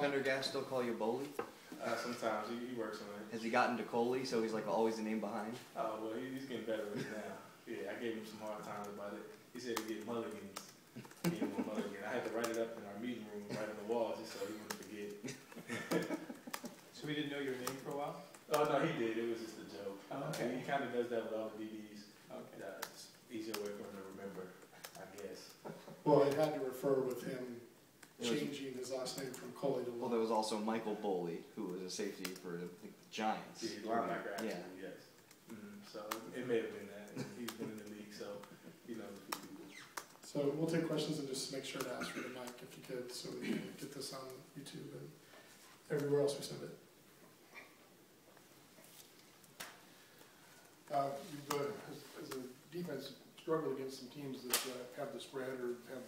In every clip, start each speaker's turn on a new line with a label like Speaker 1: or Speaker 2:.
Speaker 1: Pendergast still call you Boley?
Speaker 2: Sometimes he works on it.
Speaker 1: Has he gotten to Coley, so he's like always the name behind?
Speaker 2: Oh, well, he's getting better with it now. Yeah, I gave him some hard times about it. He said he'd get mulligans. He gave him a mulligan. I had to write it up in our meeting room, right on the wall, just so he wouldn't forget.
Speaker 3: So he didn't know your name for a while?
Speaker 2: Oh, no, he did. It was just a joke.
Speaker 3: Oh, okay.
Speaker 2: He kind of does that with all the DBs.
Speaker 3: Okay.
Speaker 2: It's easier way for him to remember, I guess.
Speaker 4: Well, it had to refer with him changing his last name from Coley to Lowe.
Speaker 1: Well, there was also Michael Boley, who was a safety for the Giants.
Speaker 2: Yeah, linebacker, actually,
Speaker 1: yeah.
Speaker 2: yes. So it may have been that. He's been in the league, so he knows a few people.
Speaker 4: So we'll take questions and just make sure to ask for the mic if you could, so we can get this on YouTube and everywhere else we send it.
Speaker 5: As a defense, struggled against some teams that have the spread or have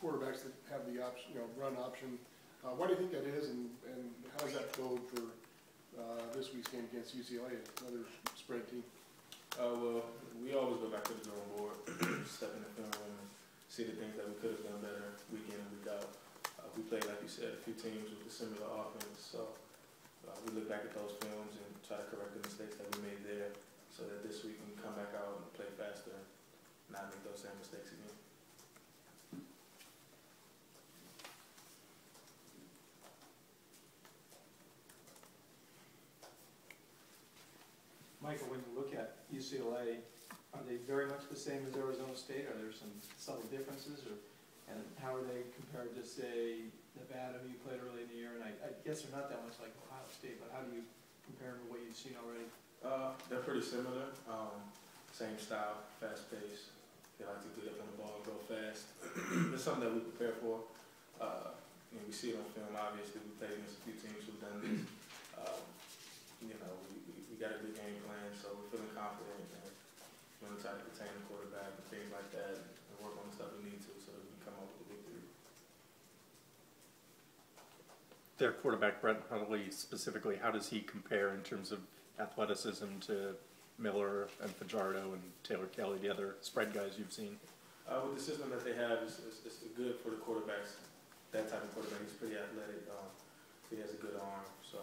Speaker 5: quarterbacks that have the option, run option. Why do you think that is, and how does that bode for this week's game against UCLA, another spread team?
Speaker 2: Well, we always go back to the drawing board, step in the film and see the things that we could have done better week in and week out. We played, like you said, a few teams with a similar offense, so we look back at those films and try to correct the mistakes that we made there, so that this week we can come back out and play faster and not make those same mistakes again.
Speaker 3: Michael, when you look at UCLA, are they very much the same as Arizona State? Are there some subtle differences, and how are they compared to, say, Nevada, who you played early in the year? And I guess they're not that much like Ohio State, but how do you compare them to what you've seen already?
Speaker 2: They're pretty similar. Same style, fast pace. They like to get up on the ball and go fast. It's something that we prepare for. We see it on film, obviously. We played against a few teams who've done this. We got a good game plan, so we're feeling confident and we're going to try to contain the quarterback and things like that and work on the stuff we need to so that we can come up with a victory.
Speaker 6: Their quarterback, Brett Hundley, specifically, how does he compare in terms of athleticism to Miller and Fajardo and Taylor Kelly, the other spread guys you've seen?
Speaker 2: With the system that they have, it's good for the quarterbacks. That type of quarterback, he's pretty athletic. He has a good arm, so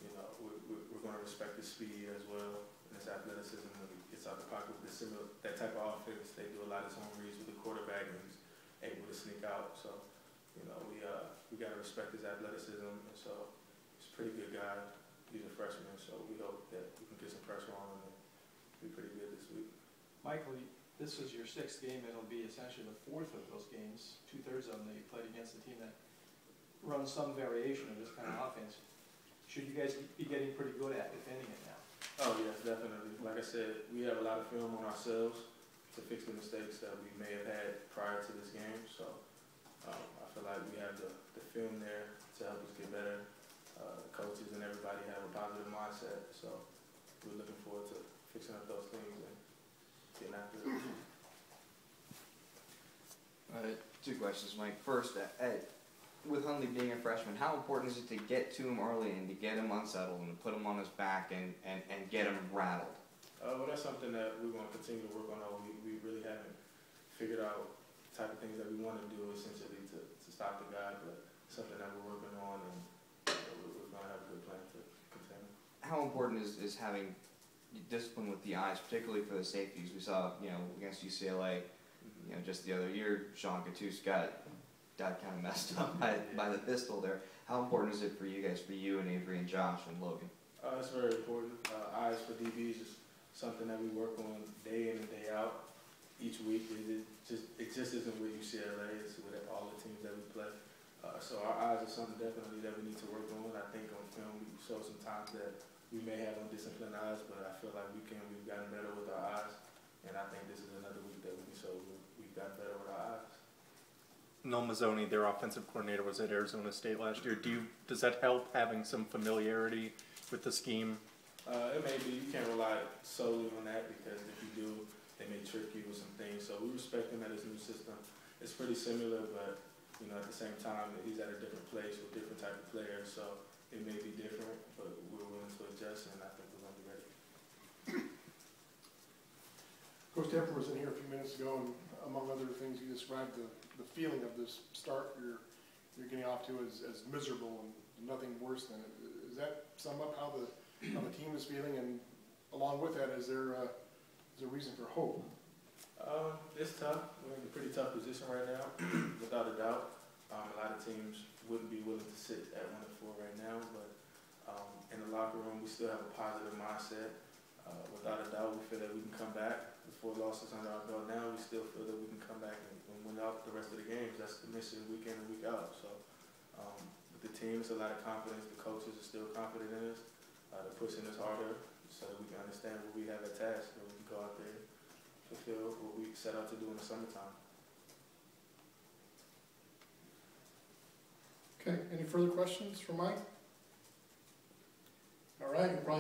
Speaker 2: we're going to respect his speed as well and his athleticism when he gets out the pocket with that type of offense. They do a lot of zone reads with the quarterback and he's able to sneak out. So, we got to respect his athleticism, and so he's a pretty good guy. He's a freshman, so we hope that we can get some pressure on him and be pretty good this week.
Speaker 3: Michael, this was your 6th game. It'll be essentially the 4th of those games, 2/3 of them that you played against a team that runs some variation of this kind of offense. Should you guys be getting pretty good at defending it now?
Speaker 2: Oh, yes, definitely. Like I said, we have a lot of film on ourselves to fix the mistakes that we may have had prior to this game. So I feel like we have the film there to help us get better. The coaches and everybody have a positive mindset. So we're looking forward to fixing up those things and getting after it.
Speaker 1: 2 questions, Mike. First, with Hundley being a freshman, how important is it to get to him early and to get him unsettled and to put him on his back and get him rattled?
Speaker 2: Well, that's something that we're going to continue to work on. We really haven't figured out the type of things that we want to do essentially to stop the guy, but something that we're working on, and we're going to have a good plan to contain him.
Speaker 1: How important is having discipline with the eyes, particularly for the safeties? We saw, against UCLA, just the other year, Sean Cattouse got kind of messed up by the pistol there. How important is it for you guys, for you and Avery and Josh and Logan?
Speaker 2: It's very important. Eyes for DBs is something that we work on day in and day out. Each week, it just isn't with UCLA, it's with all the teams that we play. So our eyes are something definitely that we need to work on. I think on film we show some times that we may have undisciplined eyes, but I feel like we've gotten better with our eyes. And I think this is another week that we can show we've gotten better with our eyes.
Speaker 6: Noel Mazzoni, their offensive coordinator, was at Arizona State last year. Does that help having some familiarity with the scheme?
Speaker 2: It may be. You can't rely solely on that because if you do, they may trick you with some things. So we respect him at his new system. It's pretty similar, but at the same time, he's at a different place with different type of players. So it may be different, but we're willing to adjust, and I think we're going to be ready.
Speaker 5: Coach Tepper was in here a few minutes ago, and among other things, he described the feeling of this start. You're you're getting off to as miserable and nothing worse than it. Does that sum up how the team is feeling? And along with that, is there a reason for hope?
Speaker 2: It's tough. We're in a pretty tough position right now, without a doubt. A lot of teams wouldn't be willing to sit at 1-4 right now, but in the locker room, we still have a positive mindset. Without a doubt, we feel that we can come back. With 4 losses under our belt now, we still feel that we can come back and win out the rest of the games. That's the mission week in and week out. So with the team, it's a lot of confidence. The coaches are still confident in us. They're pushing us harder so that we can understand what we have at task and we can go out there and fulfill what we set out to do in the summertime.
Speaker 4: Okay, any further questions for Mike? All right, we'll probably